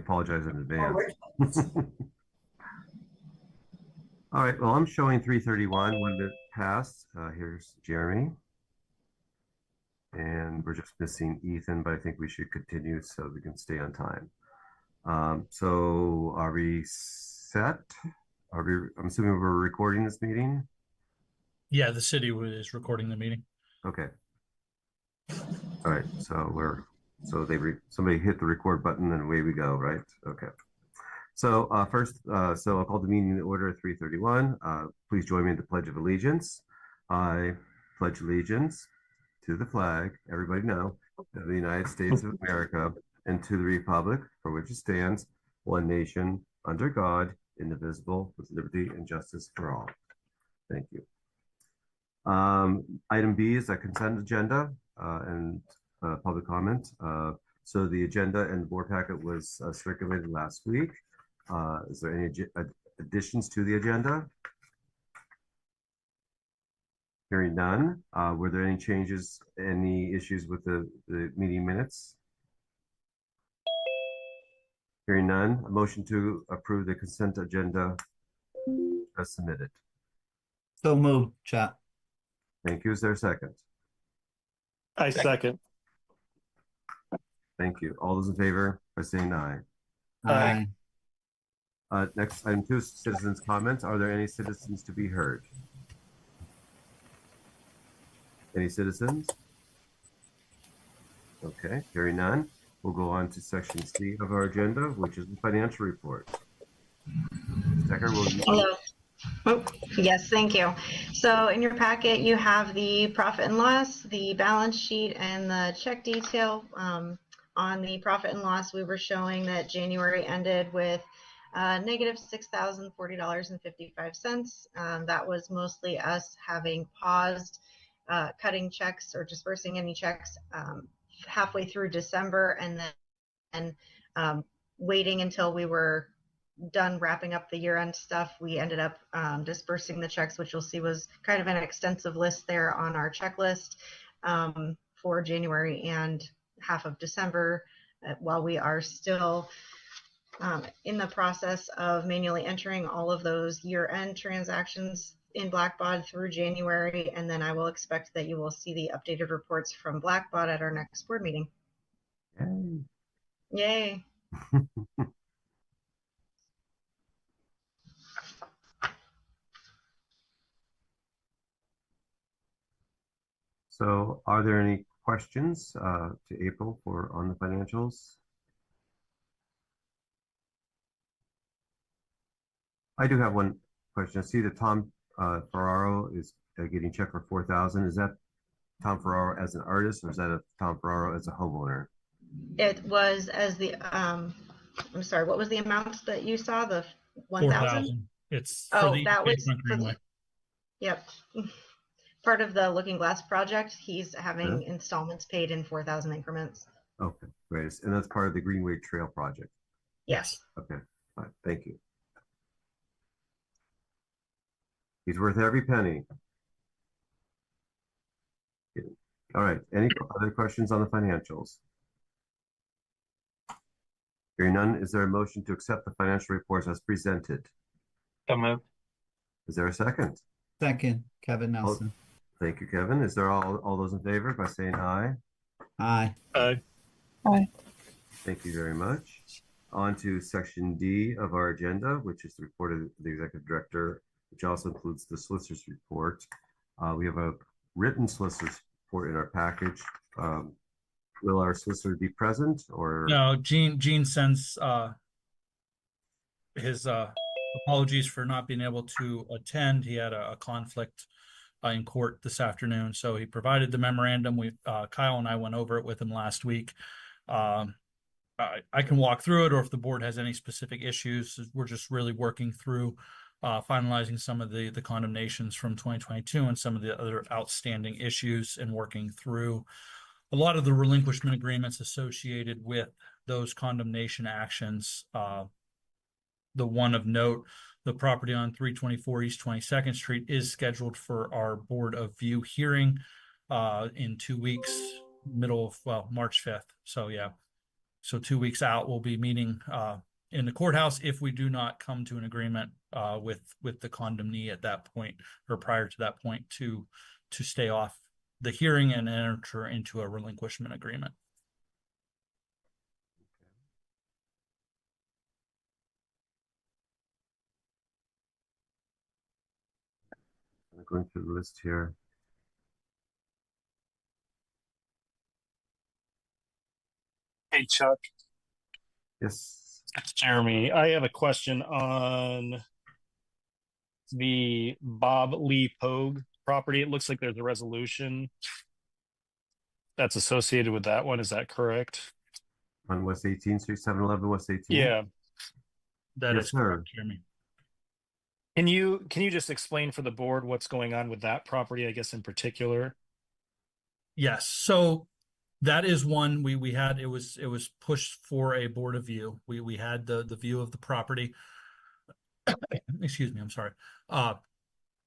apologize in advance. All right, well, I'm showing 3:31, 1 minute past. Here's Jeremy. And we're just missing Ethan, but I think we should continue so we can stay on time. So are we set? I'm assuming we're recording this meeting? Yeah, the city is recording the meeting. Okay. All right, somebody hit the record button and away we go, right? Okay. So first, I'll call the meeting to order at 3:31. Please join me in the Pledge of Allegiance. I pledge allegiance to the flag, everybody know, of the United States of America and to the republic for which it stands, one nation, under God, indivisible, with liberty and justice for all. Thank you. Item B is a consent agenda and public comment. So the agenda and board packet was circulated last week. Is there any additions to the agenda? Hearing none. Were there any changes, any issues with the meeting minutes? Hearing none. A motion to approve the consent agenda as submitted. So moved, chat. Thank you. Is there a second? I second. Thank you. All those in favor by saying aye. Aye. Next, item 2, citizens' comments. Are there any citizens to be heard? Any citizens? Okay, hearing none. We'll go on to section C of our agenda, which is the financial report. Hello. Oh, yes, thank you. So in your packet, you have the profit and loss, the balance sheet, and the check detail. On the profit and loss, we were showing that January ended with negative $6,040.55. That was mostly us having paused cutting checks or dispersing any checks halfway through December, and then waiting until we were done wrapping up the year-end stuff. We ended up dispersing the checks, which you'll see was kind of an extensive list there on our checklist for January and half of December, while we are still in the process of manually entering all of those year-end transactions in Blackbaud through January, and then I will expect that you will see the updated reports from Blackbaud at our next board meeting. Yay. So are there any questions to April on the financials? I do have one question. I see that Tom Ferraro is getting checked for $4,000. Is that Tom Ferraro as an artist, or is that a Tom Ferraro as a homeowner? It was as the I'm sorry, what was the amount that you saw? The 1,000? It's for the that was Greenway. Yep. Part of the Looking Glass project. He's having installments paid in 4,000 increments. Okay, great. And that's part of the Greenway Trail project. Yes. Okay, all right, thank you. He's worth every penny. All right, any other questions on the financials? Hearing none, is there a motion to accept the financial reports as presented? So moved. Is there a second? Second, Kevin Nelson. Thank you, Kevin. Is there all those in favor by saying aye? Aye. Aye. Aye. Thank you very much. On to section D of our agenda, which is the report of the executive director, which also includes the solicitor's report. We have a written solicitor's report in our package. Will our solicitor be present, or? No, Gene sends his apologies for not being able to attend. He had a conflict in court this afternoon, so he provided the memorandum. Kyle and I went over it with him last week. I can walk through it, or if the board has any specific issues, we're just really working through finalizing some of the condemnations from 2022 and some of the other outstanding issues, and working through a lot of the relinquishment agreements associated with those condemnation actions. The one of note, the property on 324 East 22nd Street is scheduled for our Board of View hearing in 2 weeks, March 5th. So yeah, So 2 weeks out, we'll be meeting in the courthouse if we do not come to an agreement with the condomnee at that point or prior to that point to stay off the hearing and enter into a relinquishment agreement. I'm going through the list here. Hey, Chuck, Yes. it's Jeremy. I have a question on the Bob Lee Pogue property. It looks like there's a resolution that's associated with that one. Is that correct? On West 18th Street, 711 West 18th. Yeah. That Yes, is sir. correct, Jeremy. Can you just explain for the board what's going on with that property, I guess, in particular? Yes. So that is one we had. It was pushed for a board of view. We had the view of the property. Excuse me. I'm sorry.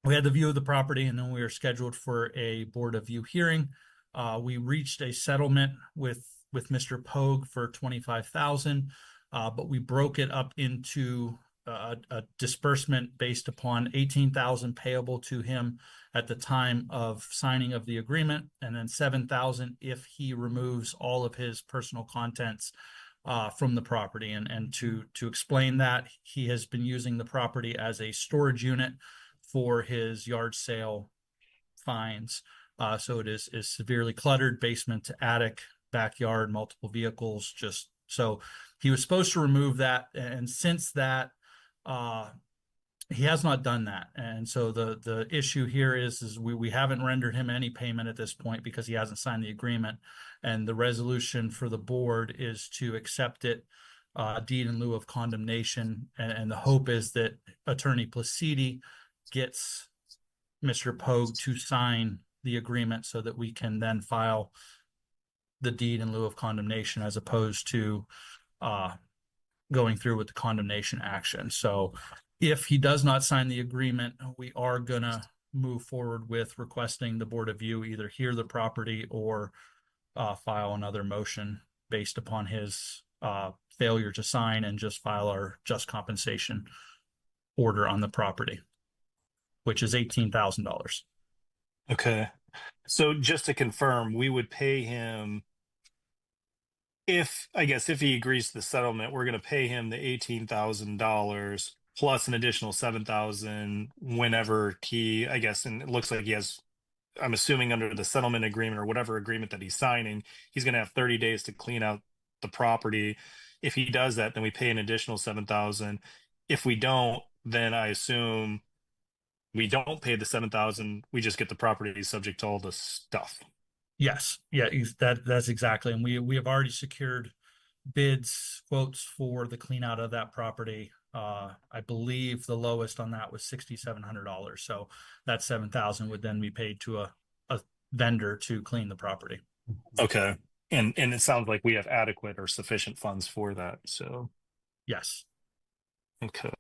We had the view of the property, and then we were scheduled for a board of view hearing. We reached a settlement with Mr. Pogue for $25,000, but we broke it up into a disbursement based upon $18,000 payable to him at the time of signing of the agreement, and then $7,000 if he removes all of his personal contents from the property. And to explain that, he has been using the property as a storage unit for his yard sale finds. So it is severely cluttered, basement to attic, backyard, multiple vehicles. Just so he was supposed to remove that, and since that, he has not done that. And so the issue here is we haven't rendered him any payment at this point because he hasn't signed the agreement. And the resolution for the board is to accept it, deed in lieu of condemnation. And the hope is that Attorney Placidi gets Mr. Pogue to sign the agreement so that we can then file the deed in lieu of condemnation as opposed to going through with the condemnation action. So if he does not sign the agreement, we are going to move forward with requesting the board of view either hear the property or file another motion based upon his failure to sign and just file our just compensation order on the property, which is $18,000. Okay. So just to confirm, we would pay him if he agrees to the settlement, we're going to pay him the $18,000 plus an additional $7,000 whenever he, I guess, and it looks like he has, I'm assuming under the settlement agreement or whatever agreement that he's signing, he's going to have 30 days to clean out the property. If he does that, then we pay an additional $7,000. If we don't, then I assume we don't pay the $7,000. We just get the property subject to all the stuff. Yes, yeah, that's exactly. And we have already secured bids, quotes for the clean out of that property. I believe the lowest on that was $6,700. So that $7,000 would then be paid to a vendor to clean the property. Okay. And it sounds like we have adequate or sufficient funds for that. So Yes. okay.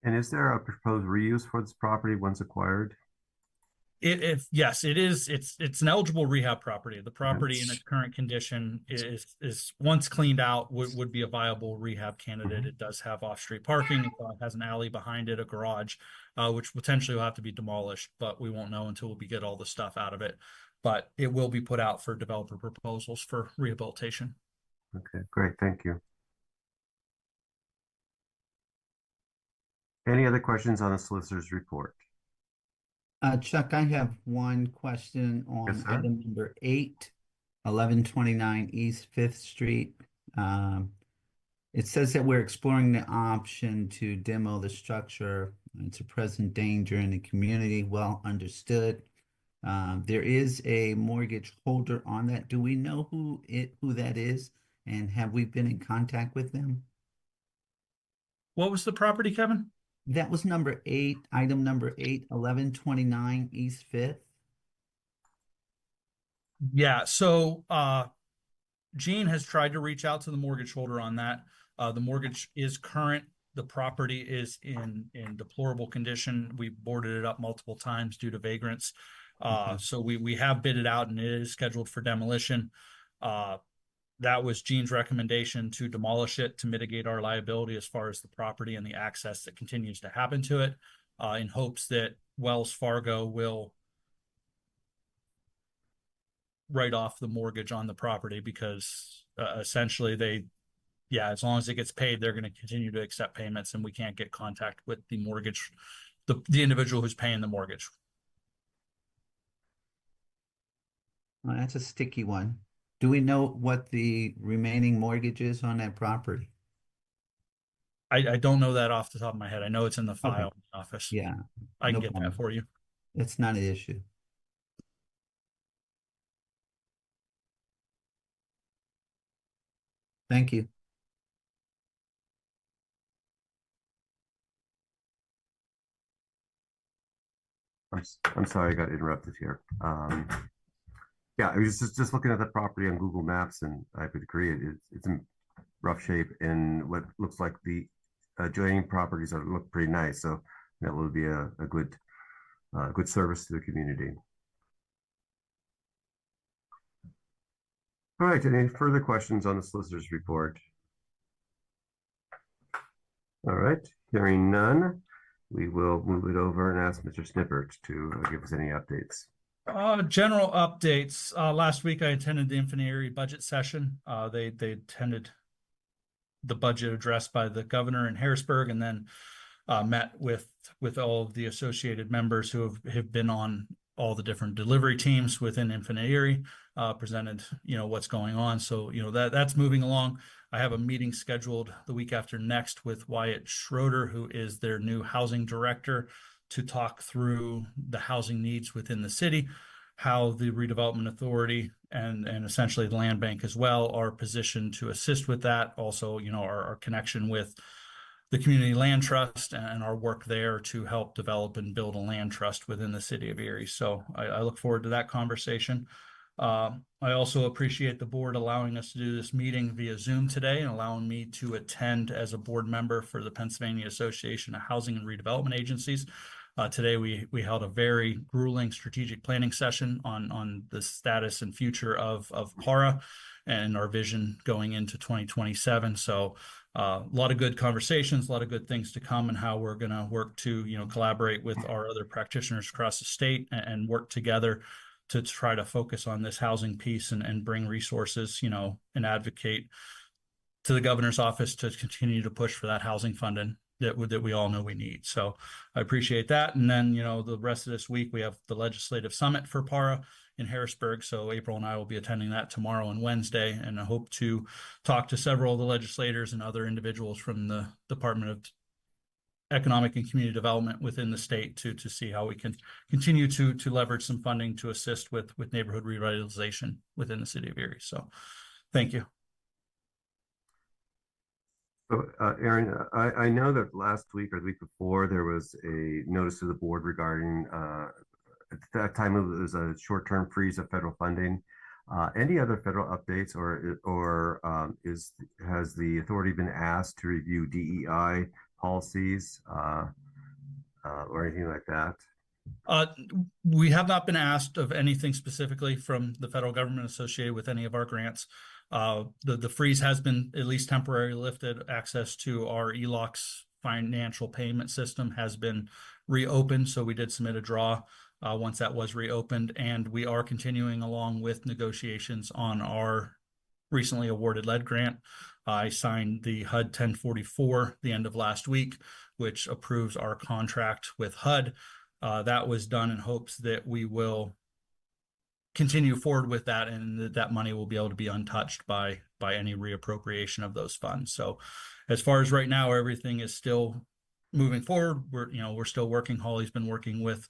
And is there a proposed reuse for this property once acquired? Yes, it is. It's an eligible rehab property. The property in its current condition is once cleaned out would be a viable rehab candidate. It does have off-street parking. It has an alley behind it, a garage, which potentially will have to be demolished, but we won't know until we get all the stuff out of it. But it will be put out for developer proposals for rehabilitation. Okay, great. Thank you. Any other questions on the solicitor's report? Chuck, I have one question on Yes, sir. item number 8, 1129 East Fifth Street. It says that we're exploring the option to demo the structure. It's a present danger in the community. Well understood. There is a mortgage holder on that. Do we know who that is? And have we been in contact with them? What was the property, Kevin? That was number 8, item number 8, 1129 East Fifth. Yeah, so Gene has tried to reach out to the mortgage holder on that. The mortgage is current. The property is in deplorable condition. We boarded it up multiple times due to vagrants. So we have bid it out and it is scheduled for demolition. that was Gene's recommendation to demolish it to mitigate our liability as far as the property and the access that continues to happen to it, in hopes that Wells Fargo will write off the mortgage on the property because essentially as long as it gets paid, they're going to continue to accept payments and we can't get contact with the mortgage, the individual who's paying the mortgage. Well, that's a sticky one. Do we know what the remaining mortgage is on that property? I don't know that off the top of my head. I know it's in the file Okay. in the office. Yeah, I can no get that problem. for you. It's not an issue. Thank you. I'm sorry, I got interrupted here. Yeah, I was just looking at the property on Google Maps, and I would agree it's in rough shape, and what looks like the adjoining properties look pretty nice. So that will be a good service to the community. All right, any further questions on the solicitor's report? All right, hearing none, we will move it over and ask Mr. Snippert to give us any updates. General updates. Last week I attended the Infinity budget session. They attended the budget addressed by the governor in Harrisburg, and then met with all of the associated members who have been on all the different delivery teams within Infinity, presented, what's going on. So, that's moving along. I have a meeting scheduled the week after next with Wyatt Schroeder, who is their new housing director, to talk through the housing needs within the city, how the redevelopment authority and essentially the land bank as well are positioned to assist with that. Also, our connection with the Community Land Trust and our work there to help develop and build a land trust within the city of Erie. So I look forward to that conversation. I also appreciate the board allowing us to do this meeting via Zoom today and allowing me to attend as a board member for the Pennsylvania Association of Housing and Redevelopment Agencies. Today we held a very grueling strategic planning session on the status and future of PARA and our vision going into 2027. So a lot of good conversations, a lot of good things to come, and how we're going to work to collaborate with our other practitioners across the state and work together to try to focus on this housing piece and bring resources, and advocate to the governor's office to continue to push for that housing funding that we all know we need. So I appreciate that. And then, the rest of this week, we have the legislative summit for PARA in Harrisburg. So April and I will be attending that tomorrow and Wednesday, and I hope to talk to several of the legislators and other individuals from the Department of Economic and Community Development within the state to see how we can continue to leverage some funding to assist with neighborhood revitalization within the city of Erie. So thank you. So, Aaron, I know that last week or the week before there was a notice to the board regarding at that time it was a short-term freeze of federal funding. Any other federal updates, or has the authority been asked to review DEI policies or anything like that? We have not been asked of anything specifically from the federal government associated with any of our grants. The freeze has been at least temporarily lifted. Access to our ELOCs financial payment system has been reopened. So we did submit a draw once that was reopened, and we are continuing along with negotiations on our recently awarded lead grant. I signed the HUD 1044 the end of last week, which approves our contract with HUD. That was done in hopes that we will continue forward with that, and that money will be able to be untouched by any reappropriation of those funds. So as far as right now, everything is still moving forward. We're still working. Holly's been working with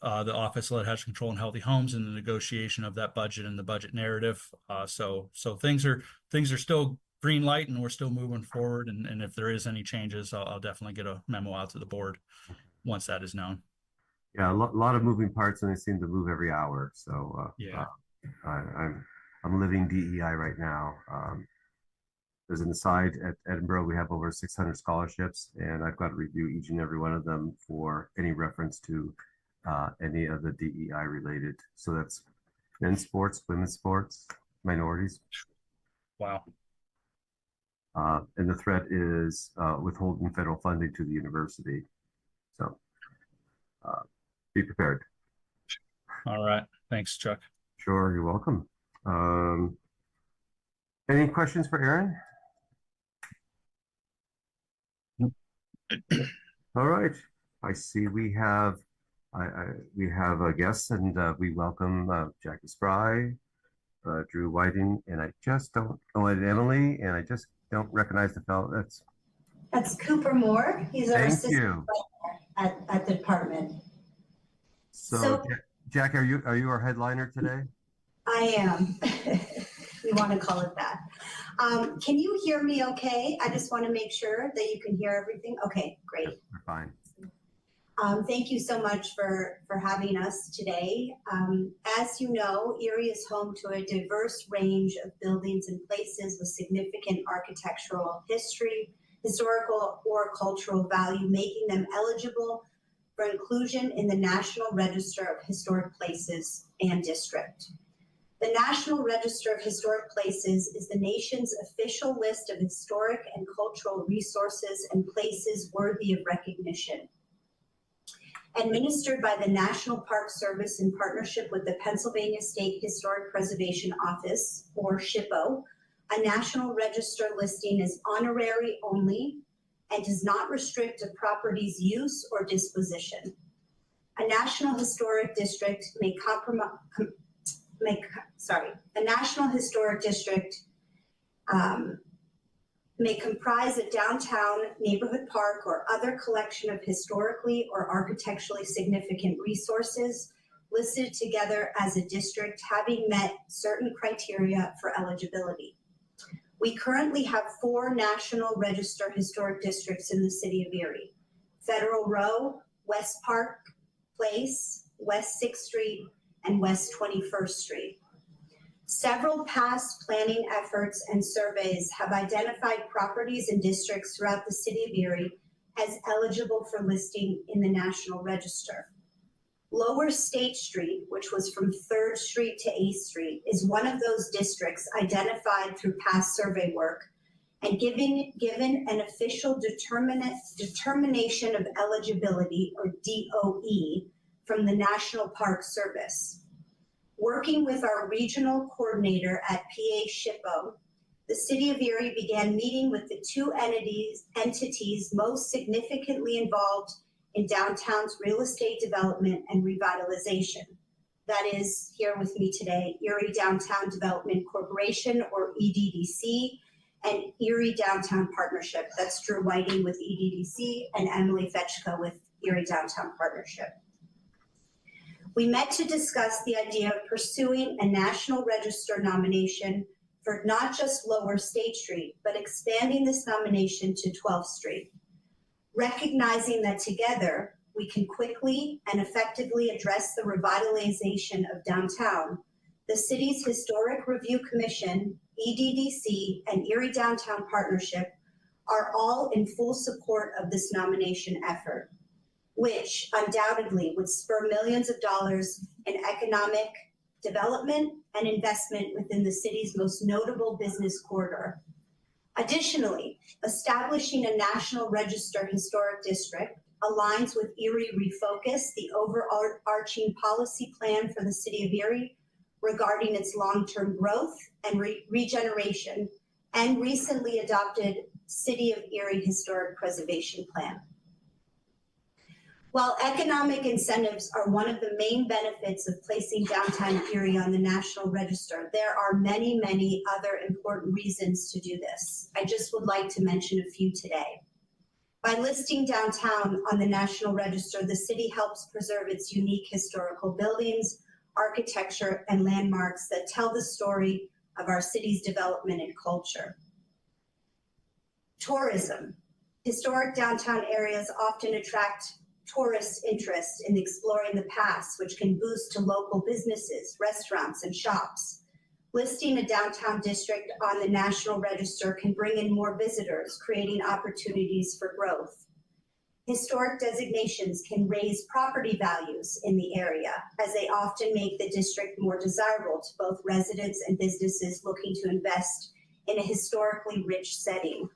the Office of Lead Hazard Control and Healthy Homes in the negotiation of that budget and the budget narrative. So things are still green light, and we're still moving forward. And if there is any changes, I'll definitely get a memo out to the board once that is known. Yeah, a lot of moving parts, and they seem to move every hour. So Yeah. I'm living DEI right now. As an aside, at Edinburgh, we have over 600 scholarships, and I've got to review each and every one of them for any reference to any of the DEI related. So that's men's sports, women's sports, minorities. Wow. And the threat is withholding federal funding to the university. So be prepared. All right. Thanks, Chuck. Sure, you're welcome. Any questions for Aaron? All right. I see we have a guest, and we welcome Jackie Spry, Drew Whiting, and I just don't and Emily, and I just don't recognize the fellow. That's Cooper Moore. He's our Thank assistant you. at the department. So, Jack, are you our headliner today? I am. We want to call it that. Can you hear me okay? I just want to make sure that you can hear everything. Okay, great. Yes, we're fine. Thank you so much for having us today. As you know, Erie is home to a diverse range of buildings and places with significant architectural history, historical or cultural value, making them eligible for inclusion in the National Register of Historic Places and District. The National Register of Historic Places is the nation's official list of historic and cultural resources and places worthy of recognition. Administered by the National Park Service in partnership with the Pennsylvania State Historic Preservation Office, or SHPO, a National Register listing is honorary only and does not restrict a property's use or disposition. A National Historic District may may comprise a downtown neighborhood park or other collection of historically or architecturally significant resources listed together as a district having met certain criteria for eligibility. We currently have 4 National Register Historic Districts in the city of Erie: Federal Row, West Park Place, West 6th Street, and West 21st Street. Several past planning efforts and surveys have identified properties and districts throughout the city of Erie as eligible for listing in the National Register. Lower State Street, which was from 3rd Street to 8th Street, is one of those districts identified through past survey work and given an official determination of eligibility, or DOE, from the National Park Service. Working with our regional coordinator at PA SHPO, the city of Erie began meeting with the 2 entities most significantly involved in downtown's real estate development and revitalization. That is, here with me today, Erie Downtown Development Corporation, or EDDC, and Erie Downtown Partnership. That's Drew Whiting with EDDC and Emily Fetchko with Erie Downtown Partnership. We met to discuss the idea of pursuing a National Register nomination for not just Lower State Street, but expanding this nomination to 12th Street. Recognizing that together we can quickly and effectively address the revitalization of downtown, the city's Historic Review Commission, EDDC, and Erie Downtown Partnership are all in full support of this nomination effort, which undoubtedly would spur millions of dollars in economic development and investment within the city's most notable business corridor. Additionally, establishing a National Register Historic District aligns with Erie Refocus, the overarching policy plan for the city of Erie regarding its long-term growth and regeneration, and recently adopted City of Erie Historic Preservation Plan. While economic incentives are one of the main benefits of placing downtown Erie on the National Register, there are many, many other important reasons to do this. I just would like to mention a few today. By listing downtown on the National Register, the city helps preserve its unique historical buildings, architecture, and landmarks that tell the story of our city's development and culture. Tourism. Historic downtown areas often attract tourist interest in exploring the past, which can boost to local businesses, restaurants, and shops. Listing a downtown district on the National Register can bring in more visitors, creating opportunities for growth. Historic designations can raise property values in the area, as they often make the district more desirable to both residents and businesses looking to invest in a historically rich setting.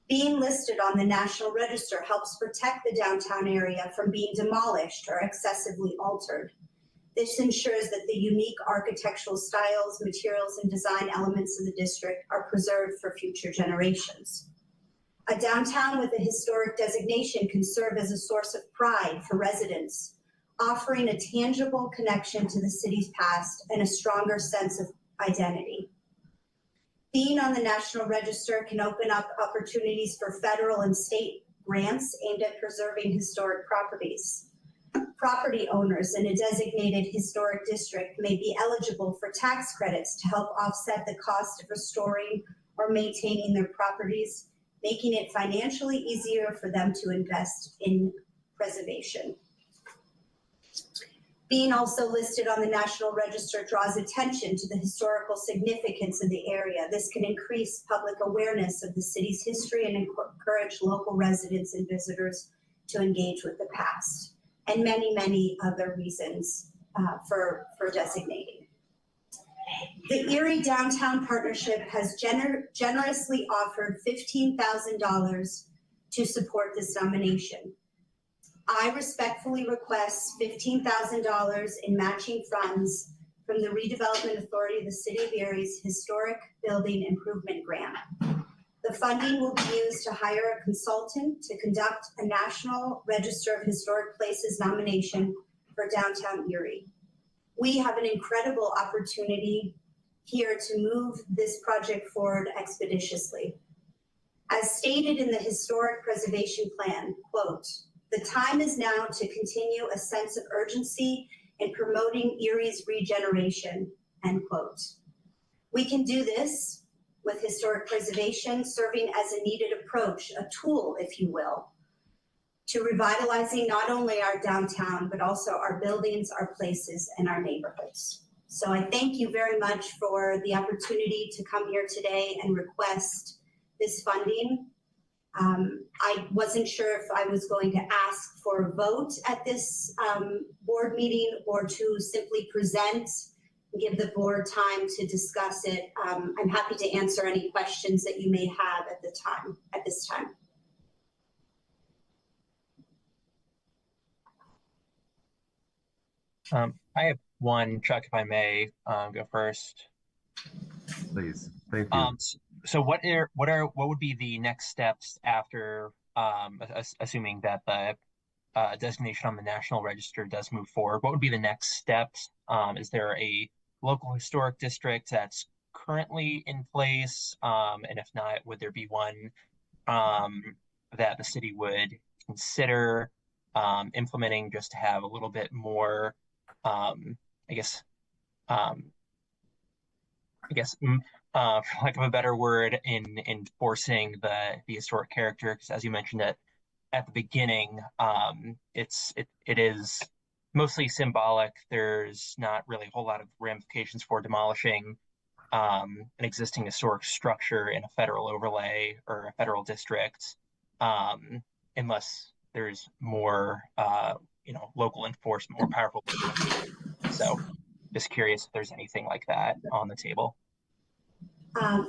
Being listed on the National Register helps protect the downtown area from being demolished or excessively altered. This ensures that the unique architectural styles, materials, and design elements of the district are preserved for future generations. A downtown with a historic designation can serve as a source of pride for residents, offering a tangible connection to the city's past and a stronger sense of identity. Being on the National Register can open up opportunities for federal and state grants aimed at preserving historic properties. Property owners in a designated historic district may be eligible for tax credits to help offset the cost of restoring or maintaining their properties, making it financially easier for them to invest in preservation. Being also listed on the National Register draws attention to the historical significance of the area. This can increase public awareness of the city's history and encourage local residents and visitors to engage with the past, and many, many other reasons for designating. The Erie Downtown Partnership has generously offered $15,000 to support this nomination. I respectfully request $15,000 in matching funds from the Redevelopment Authority of the City of Erie's Historic Building Improvement Grant. The funding will be used to hire a consultant to conduct a National Register of Historic Places nomination for downtown Erie. We have an incredible opportunity here to move this project forward expeditiously. As stated in the Historic Preservation Plan, quote, "The time is now to continue a sense of urgency in promoting Erie's regeneration," end quote. We can do this with historic preservation serving as a needed approach, a tool, if you will, to revitalizing not only our downtown, but also our buildings, our places, and our neighborhoods. So I thank you very much for the opportunity to come here today and request this funding. I wasn't sure if I was going to ask for a vote at this board meeting or to simply present, give the board time to discuss it. I'm happy to answer any questions that you may have at this time. I have one, Chuck, if I may go first. Please. Thank you. So what would be the next steps after assuming that the designation on the National Register does move forward? What would be the next steps? Is there a local historic district that's currently in place? And if not, would there be one that the city would consider implementing just to have a little bit more, for lack of a better word, in enforcing the historic character? Because as you mentioned at the beginning, it is mostly symbolic. There's not really a whole lot of ramifications for demolishing an existing historic structure in a federal overlay or a federal district, unless there's more, local enforcement, more powerful local enforcement. So just curious if there's anything like that on the table.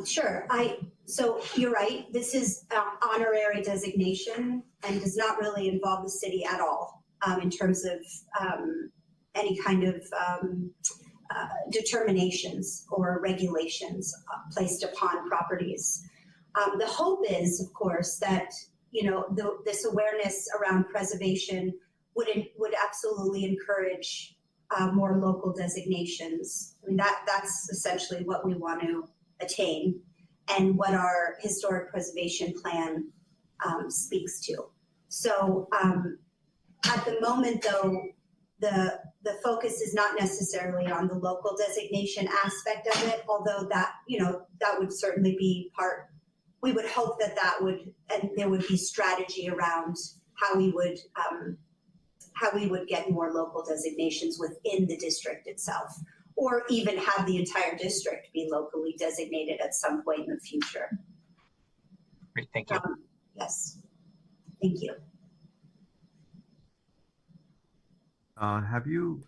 Sure. So you're right. This is honorary designation and does not really involve the city at all in terms of any kind of determinations or regulations placed upon properties. The hope is, of course, that this awareness around preservation would absolutely encourage more local designations. I mean, that's essentially what we want to attain and what our historic preservation plan speaks to. So at the moment, though, the focus is not necessarily on the local designation aspect of it, although that would certainly be part. We would hope that would, and there would be strategy around how we would get more local designations within the district itself, or even have the entire district be locally designated at some point in the future. Great, thank you. Yes, thank you. Have you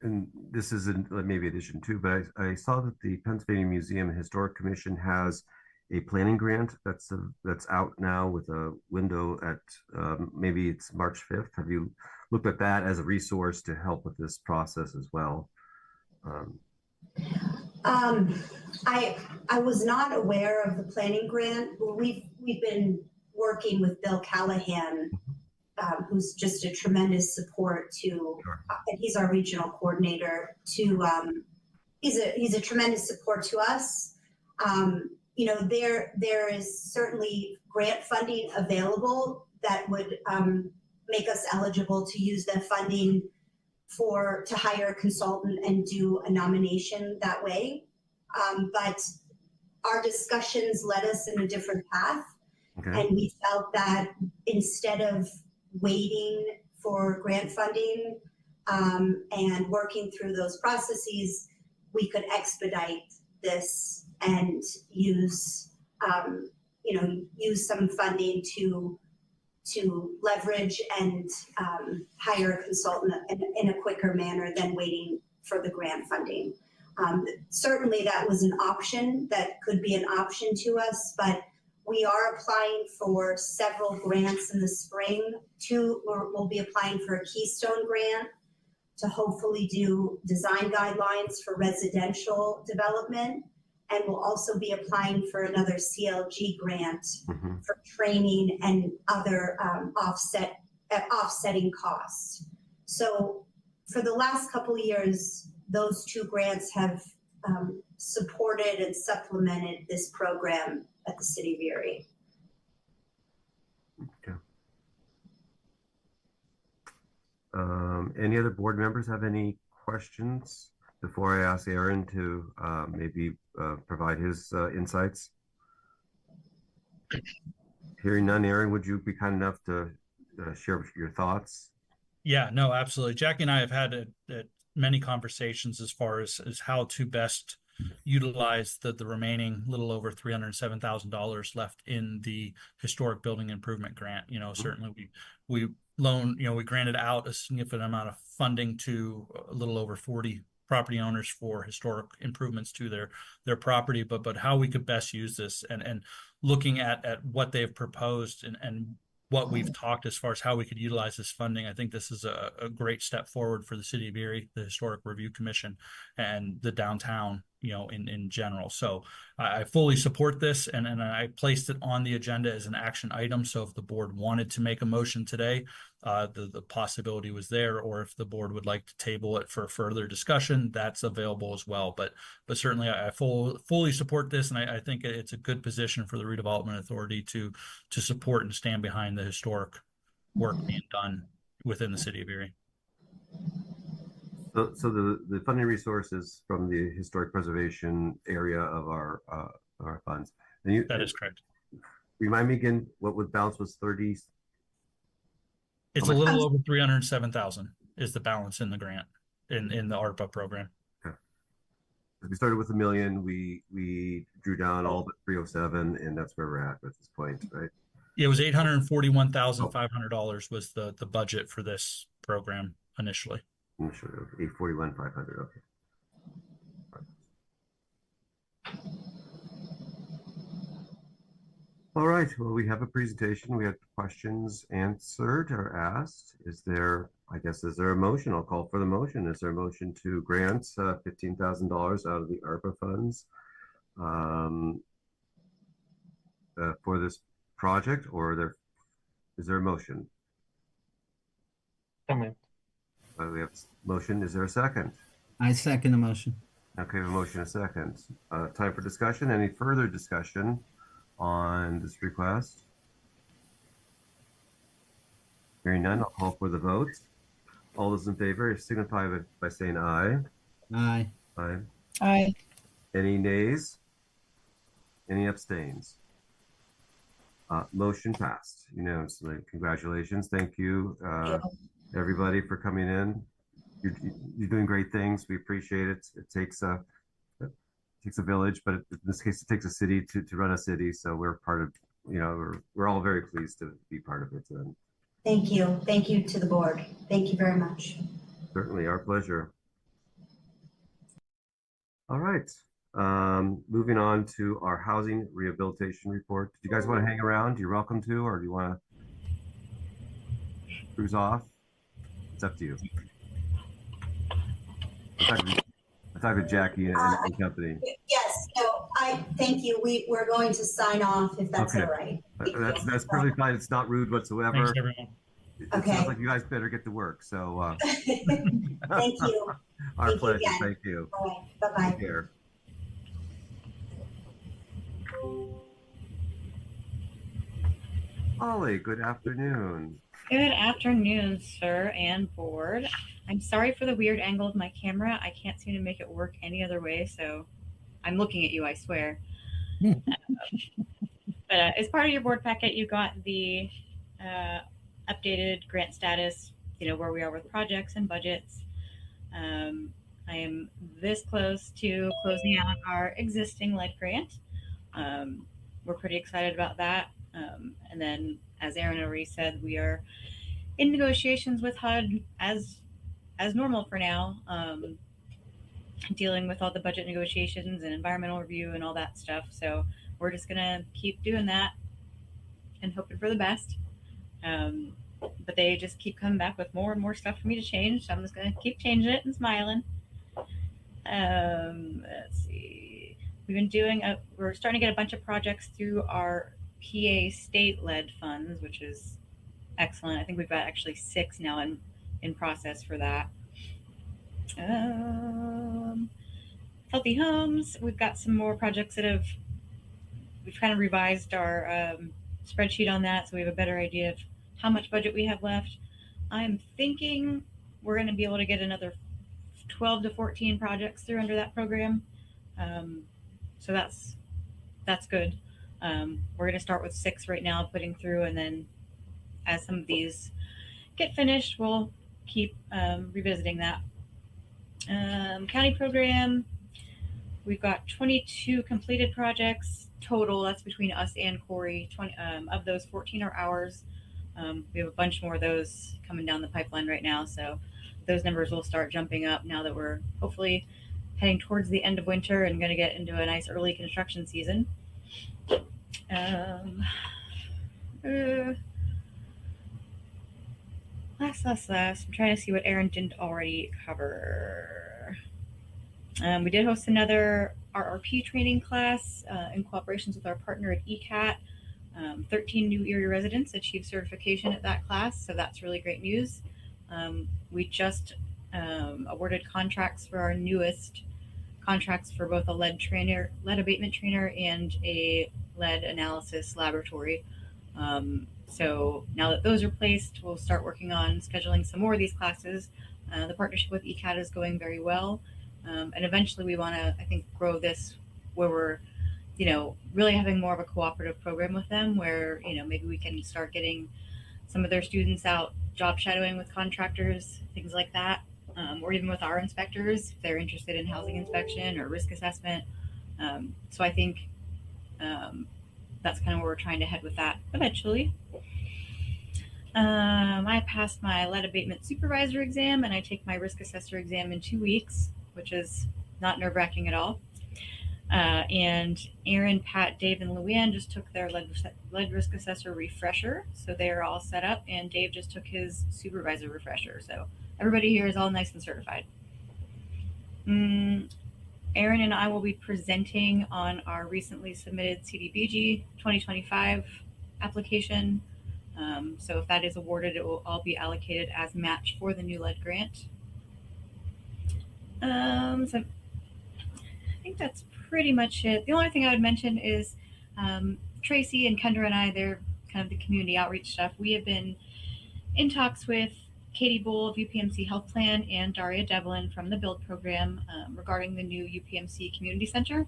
and this isn't maybe addition two, but I saw that the Pennsylvania Museum and Historic Commission has a planning grant that's out now with a window at maybe it's March 5th. Have you looked at that as a resource to help with this process as well? I was not aware of the planning grant. We've been working with Bill Callahan, who's just a tremendous support to, and he's our regional coordinator. He's a tremendous support to us. You know, there is certainly grant funding available that would make us eligible to use the funding to hire a consultant and do a nomination that way. But our discussions led us in a different path. Okay. And we felt that instead of waiting for grant funding and working through those processes, we could expedite this and use some funding to leverage and hire a consultant in a quicker manner than waiting for the grant funding. Certainly that was an option, that could be an option to us, but we are applying for several grants in the spring. We'll be applying for a Keystone grant to hopefully do design guidelines for residential development. And we'll also be applying for another CLG grant for training and other offsetting costs. So for the last couple of years, those two grants have supported and supplemented this program at the City of Erie. Okay. Any other board members have any questions before I ask Aaron to maybe provide his insights? Hearing none, Aaron, would you be kind enough to share your thoughts? Yeah, no, absolutely. Jackie and I have had many conversations as far as how to best utilize the remaining little over $307,000 left in the historic building improvement grant. You know, certainly we granted out a significant amount of funding to a little over 40 property owners for historic improvements to their property, but how we could best use this and looking at what they've proposed and what we've talked as far as how we could utilize this funding. I think this is a great step forward for the City of Erie, the Historic Review Commission, and the downtown, you know, in general. So I fully support this, and I placed it on the agenda as an action item. So if the board wanted to make a motion today, the possibility was there, or if the board would like to table it for further discussion, that's available as well. But certainly I fully support this, and I think it's a good position for the Redevelopment Authority to support and stand behind the historic work being done within the City of Erie. So the funding resources from the historic preservation area of our funds. That is correct. Remind me again what was balance was 30. It's a little over 307,000 is the balance in the grant in the ARPA program. Okay. We started with $1 million. We drew down all but 307, and that's where we're at this point, right? It was $841,500 was the budget for this program initially. Initially, 841,500. Okay. All right. Well, we have a presentation. We have questions answered or asked. Is there a motion? I'll call for the motion. Is there a motion to grant $15,000 out of the ARPA funds for this project, or is there a motion? Amen. We have a motion. Is there a second? I second the motion. Okay, we have a motion, a second. Time for discussion. Any further discussion on this request? Hearing none, I'll call for the vote. All those in favor signify by saying aye. Aye. Aye. Aye. Any nays? Any abstains? Motion passed unanimously. Congratulations. Thank you, everybody, for coming in. You're doing great things. We appreciate it. It takes a village, but in this case, it takes a city to run a city. So we're part of, we're all very pleased to be part of it. And Thank you. Thank you to the board. Thank you very much. certainly our pleasure. All right. Moving on to our housing rehabilitation report. Do you guys want to hang around? You're welcome to, or do you want to cruise off? It's up to you. I talked to Jackie and company. Yes, no, I thank you. We're going to sign off if that's Okay. all right. Thank you. That's perfectly fine. It's not rude Thanks, whatsoever. everyone. It Okay. sounds like you guys better get to work. So, Thank you. our Thank you pleasure. again. Thank you. All right, bye-bye. Take care. Ollie, good afternoon. Good afternoon, sir and board. I'm sorry for the weird angle of my camera. I can't seem to make it work any other way, so I'm looking at you, I swear. But as part of your board packet, you got the updated grant status, where we are with projects and budgets. I am this close to closing out our existing lead grant. We're pretty excited about that. And then, as Aaron already said, we are in negotiations with HUD as normal for now, dealing with all the budget negotiations and environmental review and all that stuff. So we're just gonna keep doing that and hoping for the best. But they just keep coming back with more and more stuff for me to change. So I'm just gonna keep changing it and smiling. Let's see. We're starting to get a bunch of projects through our PA state-led funds, which is excellent. I think we've got actually 6 now in process for that. Healthy homes. We've got some more projects we've kind of revised our spreadsheet on that, so we have a better idea of how much budget we have left. I'm thinking we're going to be able to get another 12 to 14 projects through under that program. So that's good. We're going to start with 6 right now, putting through, and then as some of these get finished, we'll keep revisiting that. County program, we've got 22 completed projects total. That's between us and Corey. 20 of those, 14 are ours. We have a bunch more of those coming down the pipeline right now, so those numbers will start jumping up now that we're hopefully heading towards the end of winter and going to get into a nice early construction season. Last. I'm trying to see what Aaron didn't already cover. We did host another RRP training class in cooperations with our partner at ECAT. 13 new Erie residents achieved certification at that class, so that's really great news. We just awarded contracts for our newest contracts for both a lead abatement trainer, and a lead analysis laboratory. So now that those are placed, we'll start working on scheduling some more of these classes. The partnership with ECAT is going very well. And eventually we want to, I think, grow this where we're, really having more of a cooperative program with them where, maybe we can start getting some of their students out job shadowing with contractors, things like that. Or even with our inspectors, if they're interested in housing inspection or risk assessment. So I think that's kind of where we're trying to head with that eventually. I passed my lead abatement supervisor exam, and I take my risk assessor exam in 2 weeks, which is not nerve-wracking at all. And Aaron, Pat, Dave, and Luann just took their lead risk assessor refresher, so they are all set up, and Dave just took his supervisor refresher. So everybody here is all nice and certified. Aaron and I will be presenting on our recently submitted CDBG 2025 application. So if that is awarded, it will all be allocated as match for the new lead grant. So I think that's pretty much it. The only thing I would mention is Tracy and Kendra and I, they're kind of the community outreach stuff. We have been in talks with Katie Bull of UPMC Health Plan and Daria Devlin from the Build program regarding the new UPMC Community Center.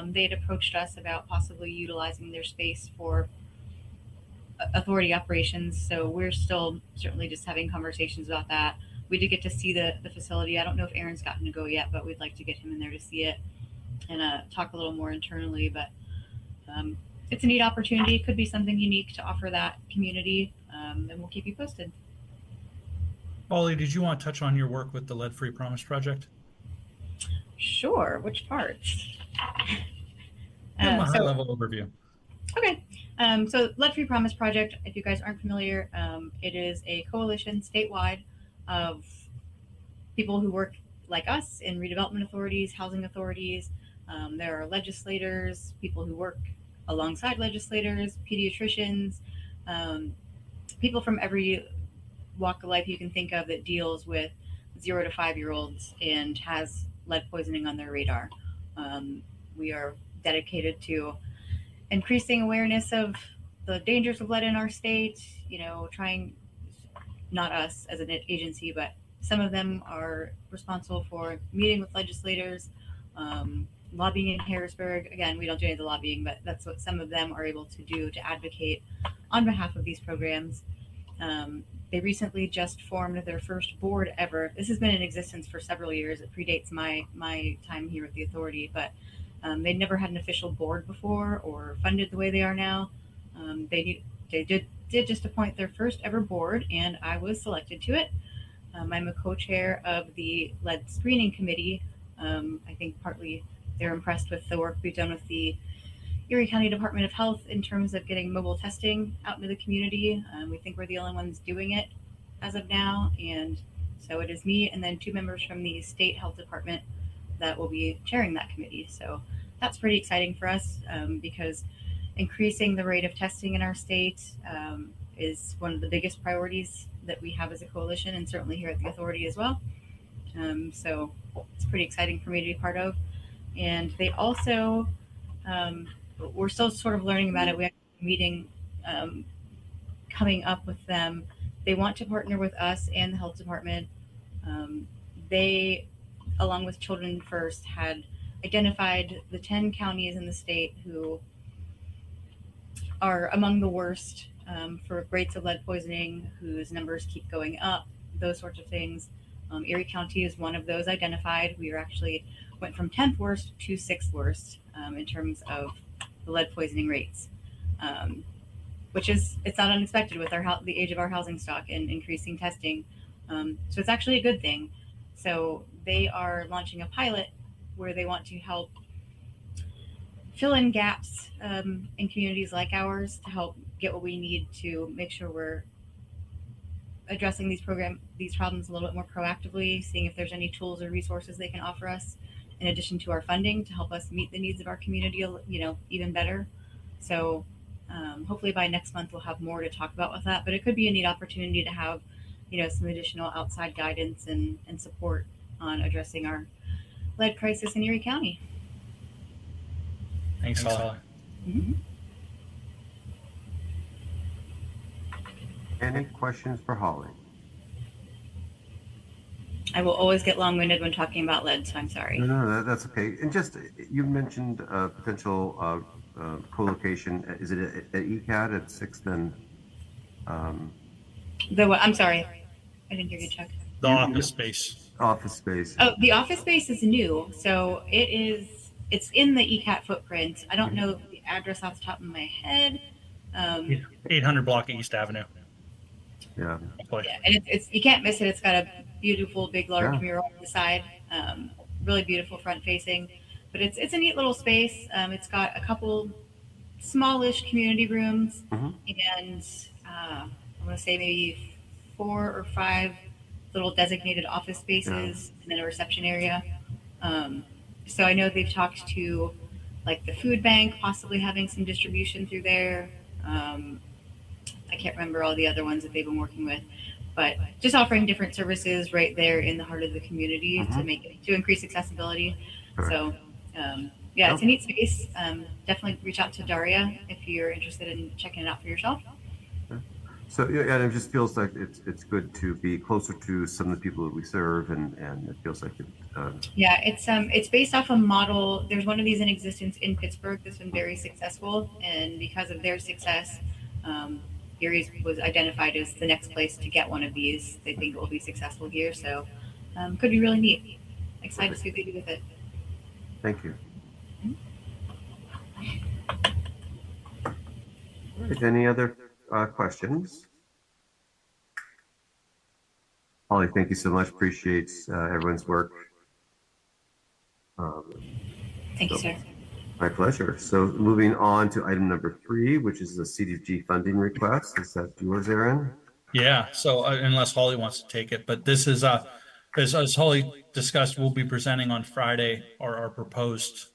They had approached us about possibly utilizing their space for authority operations, so we're still certainly just having conversations about that. We did get to see the facility. I don't know if Aaron's gotten to go yet, but we'd like to get him in there to see it and talk a little more internally. But it's a neat opportunity. It could be something unique to offer that community, and we'll keep you posted. Ollie, did you want to touch on your work with the Lead Free Promise Project? Sure. Which parts? Give them a So high-level overview. okay. So Lead Free Promise Project, if you guys aren't familiar, it is a coalition statewide of people who work like us in redevelopment authorities, housing authorities. There are legislators, people who work alongside legislators, pediatricians, um, people from every walk of life you can think of that deals with 0 to 5 year olds and has lead poisoning on their radar. We are dedicated to increasing awareness of the dangers of lead in our state, trying, not us as an agency, but some of them are responsible for meeting with legislators, lobbying in Harrisburg. Again, we don't do any of the lobbying, but that's what some of them are able to do to advocate on behalf of these programs. They recently just formed their first board ever. This has been in existence for several years. It predates my time here at the authority, but they'd never had an official board before or funded the way they are now. They did just appoint their first ever board, and I was selected to it. I'm a co-chair of the lead screening committee. I think partly they're impressed with the work we've done with the Erie County Department of Health in terms of getting mobile testing out into the community. We think we're the only ones doing it as of now, and so it is me and then 2 members from the state health department that will be chairing that committee. So that's pretty exciting for us because increasing the rate of testing in our state is one of the biggest priorities that we have as a coalition, and certainly here at the authority as well. So it's pretty exciting for me to be part of. And they also, we're still sort of learning about it. We have a meeting coming up with them. They want to partner with us and the health department. They, along with Children First, had identified the 10 counties in the state who are among the worst for rates of lead poisoning, whose numbers keep going up, those sorts of things. Erie County is one of those identified. We actually went from 10th worst to 6th worst in terms of the lead poisoning rates, which is, it's not unexpected with the age of our housing stock and increasing testing. So it's actually a good thing. So they are launching a pilot where they want to help fill in gaps in communities like ours to help get what we need to make sure we're addressing these problems a little bit more proactively, seeing if there's any tools or resources they can offer us in addition to our funding to help us meet the needs of our community, even better. So hopefully by next month we'll have more to talk about with that, but it could be a neat opportunity to have, some additional outside guidance and support on addressing our lead crisis in Erie County. Thanks, Holly. Mm-hmm. Any questions for Holly? I will always get long-winded when talking about lead, so I'm sorry. No, that's okay. And just, you mentioned potential co-location. Is it at ECAT at 6th and? I'm sorry, I didn't hear you, Chuck. The office space. Office space. Oh, the office space is new, so it's in the ECAT footprint. I don't know the address off the top of my head. 800 block East Avenue. Yeah. Yeah, and it's you can't miss it. It's got a beautiful, big, large mural on the side. Really beautiful front facing, but it's a neat little space. It's got a couple smallish community rooms, and I want to say maybe 4 or 5 little designated office spaces, and then a reception area. So I know they've talked to like the food bank, possibly having some distribution through there. I can't remember all the other ones that they've been working with, but just offering different services right there in the heart of the community to increase accessibility. Correct. So it's a neat space. Definitely reach out to Daria if you're interested in checking it out for yourself. So and it just feels like it's good to be closer to some of the people that we serve, and it feels like it. It's based off a model. There's one of these in existence in Pittsburgh that's been very successful, and because of their success, Erie was identified as the next place to get one of these. They think it will be successful here, so could be really neat. Excited to see what they do with it. Thank you. All right, any other questions? Holly, thank you so much. Appreciate everyone's work Um, Thank you, so sir. my pleasure. So moving on to item number 3, which is the CDBG funding request. Is that yours, Aaron? Yeah, so unless Holly wants to take it, but this is as Holly discussed, we'll be presenting on Friday our proposed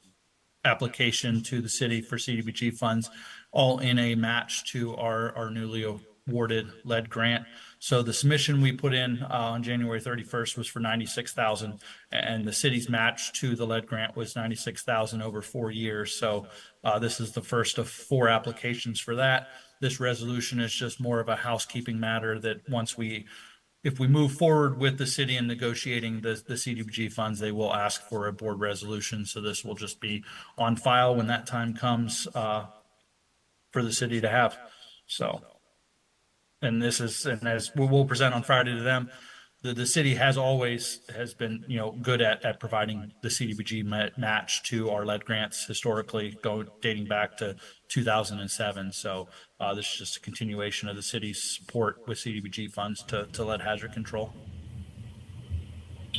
application to the city for CDBG funds, all in a match to our newly awarded lead grant. So the submission we put in on January 31st was for 96,000, and the city's match to the lead grant was 96,000 over 4 years. So this is the first of 4 applications for that. This resolution is just more of a housekeeping matter that if we move forward with the city in negotiating the CDBG funds, they will ask for a board resolution. So this will just be on file when that time comes for the city to have. So, and as we'll present on Friday to them, the city has been, good at providing the CDBG match to our lead grants historically, dating back to 2007. So this is just a continuation of the city's support with CDBG funds to lead hazard control.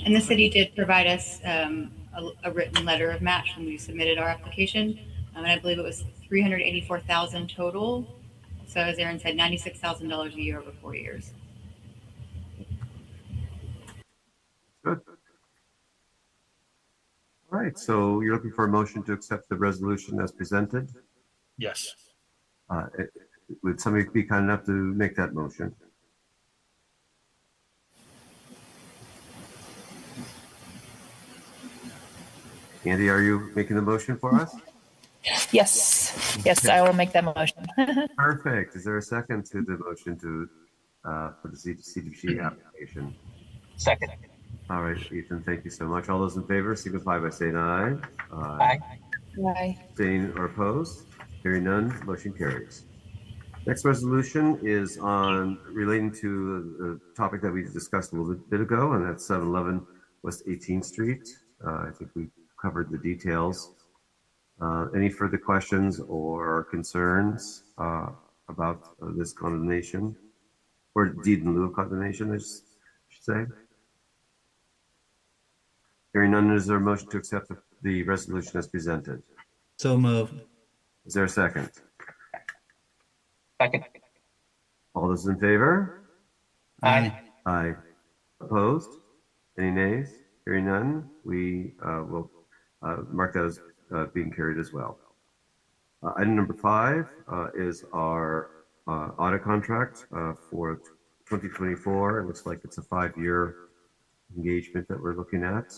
And the city did provide us a written letter of match when we submitted our application. And I believe it was 384,000 total. So as Aaron said, $96,000 a year over 4 years. Good. All right, so you're looking for a motion to accept the resolution as presented? Yes. Would somebody be kind enough to make that motion? Andy, are you making the motion for us? Yes, yes, I will make that motion. Perfect. Is there a second to the motion for the CDBG application? Second. All right, Ethan, thank you so much. All those in favor signify by saying aye. Aye. Aye. Abstain or opposed? Hearing none, motion carries. Next resolution is on relating to the topic that we discussed a little bit ago, and that's 711 West 18th Street. I think we covered the details. Any further questions or concerns about this condemnation, or deed in lieu of condemnation, I should say? Hearing none, is there a motion to accept the resolution as presented? So moved. Is there a second? Second. All those in favor? Aye. Aye. Opposed? Any nays? Hearing none, we will mark that as being carried as well. Item number 5 is our audit contract for 2024. It looks like it's a 5-year engagement that we're looking at.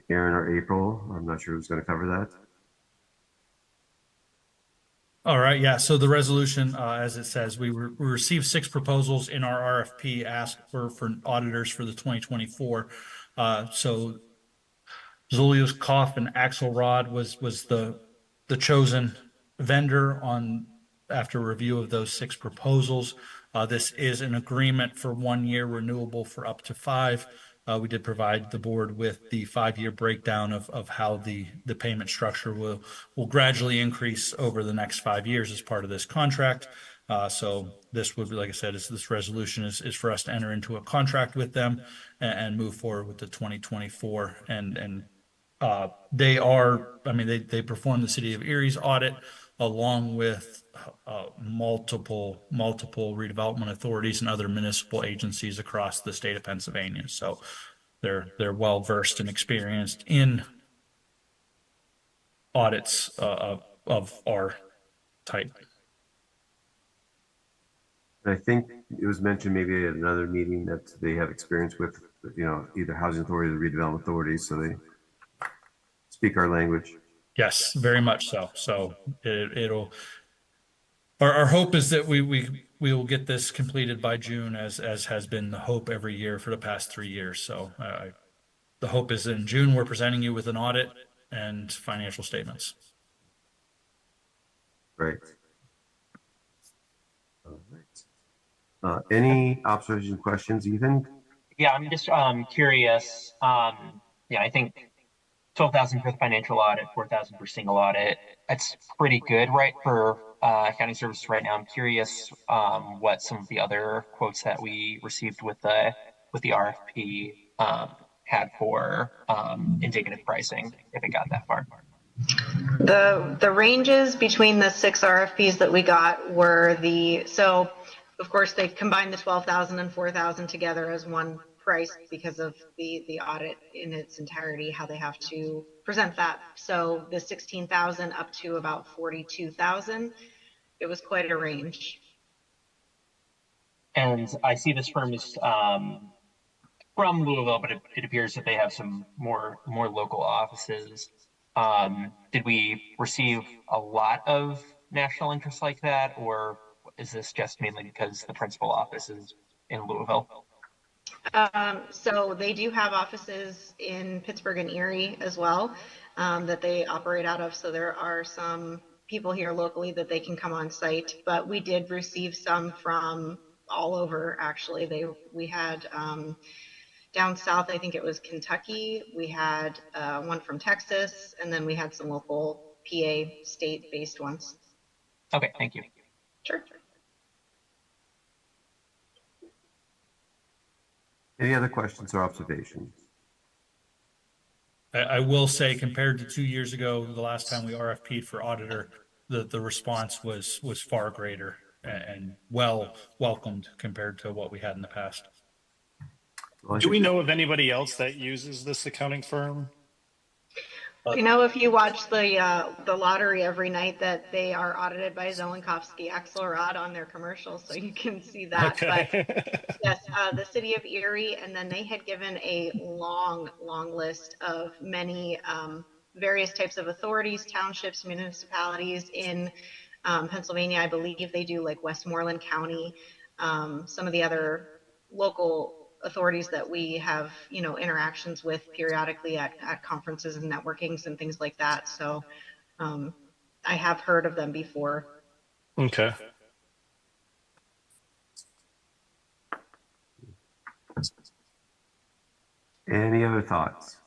Aaron or April, I'm not sure who's going to cover that. All right, yeah. So the resolution, as it says, we received 6 proposals in our RFP asked for auditors for the 2024. So Zulius Koff and Axelrod was the chosen vendor after review of those 6 proposals. This is an agreement for 1 year, renewable for up to 5. We did provide the board with the 5-year breakdown of how the payment structure will gradually increase over the next 5 years as part of this contract. So this would be, like I said, this resolution is for us to enter into a contract with them and move forward with the 2024. And they perform the City of Erie's audit along with multiple redevelopment authorities and other municipal agencies across the state of Pennsylvania. So they're well versed and experienced in audits of our type. I think it was mentioned maybe at another meeting that they have experience with, either housing authority or redevelopment authorities, so they speak our language. Yes, very much so. So our hope is that we will get this completed by June, as has been the hope every year for the past 3 years. So the hope is in June we're presenting you with an audit and financial statements. Great. All right. Any observations, questions, Ethan? Yeah, I'm just curious. I think 12,000 for the financial audit, 4,000 for single audit. That's pretty good, right, for accounting services right now. I'm curious what some of the other quotes that we received with the RFP had for indicative pricing if it got that far. The ranges between the 6 RFPs that we got were so of course they combined the 12,000 and 4,000 together as one price because of the audit in its entirety, how they have to present that. So the 16,000 up to about 42,000, it was quite a range. And I see this firm is from Louisville, but it appears that they have some more local offices. Did we receive a lot of national interest like that, or is this just mainly because the principal office is in Louisville? So they do have offices in Pittsburgh and Erie as well, that they operate out of. So there are some people here locally that they can come on site, but we did receive some from all over. Actually, we had down south, I think it was Kentucky. We had one from Texas, and then we had some local PA state-based ones. Okay, thank you. Sure. Any other questions or observations? I will say, compared to 2 years ago, the last time we RFP'd for auditor, the response was far greater and well welcomed compared to what we had in the past. Well, Do we know of anybody else that uses this accounting firm? You know, if you watch the lottery every night, that they are audited by Zelenkowski Axelrod on their commercials, so you can see that. Okay. But yes, the city of Erie, and then they had given a long list of many various types of authorities, townships, municipalities in Pennsylvania. I believe they do like Westmoreland County, some of the other local authorities that we have, interactions with periodically at conferences and networkings and things like that. So I have heard of them before. Okay. Any other thoughts?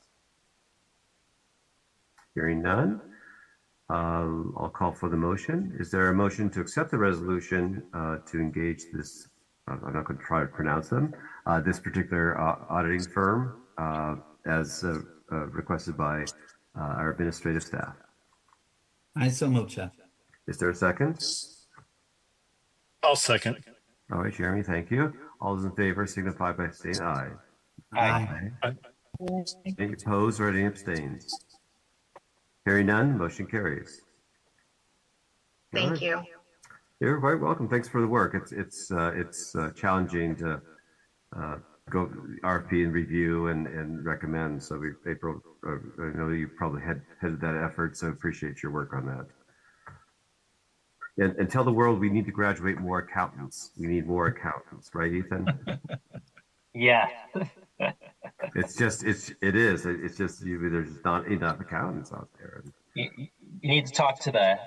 Hearing none, I'll call for the motion. Is there a motion to accept the resolution to engage this, I'm not going to try to pronounce them, this particular auditing firm as requested by our administrative staff? I so move, Chair. Is there a second? I'll second. All right, Jeremy, thank you. All those in favor signify by saying aye. Aye. Any opposed or any abstains? Hearing none, motion carries. Thank you. You're quite welcome. Thanks for the work. It's challenging to go RFP and review and recommend. So April, I know you probably headed that effort, so appreciate your work on that. And tell the world we need to graduate more accountants. We need more accountants, right, Ethan? Yeah. It's just there's not enough accountants out there. You need to talk to the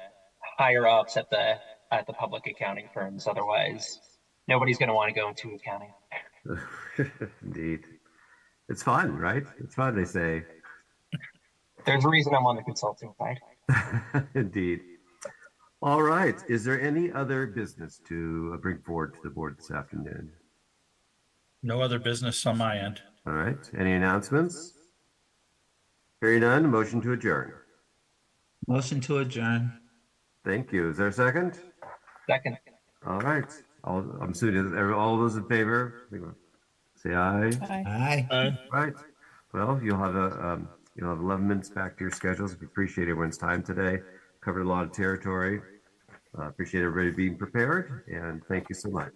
higher ups at the public accounting firms. Otherwise, nobody's going to want to go into accounting. Indeed. It's fun, right? It's fun, they say. There's a reason I'm on the consulting side. Indeed. All right. Is there any other business to bring forward to the board this afternoon? No other business on my end. All right. Any announcements? Hearing none, motion to adjourn. Motion to adjourn. Thank you. Is there a second? Second. All right. I'm assuming all those in favor, say aye. Aye. All right. Well, you'll have 11 minutes back to your schedules. We appreciate everyone's time today. Covered a lot of territory. Appreciate everybody being prepared, and thank you so much.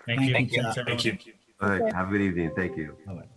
Thank you. Thank you. Thanks, everyone. Thank you. All right. Have a good evening. Thank you. All right.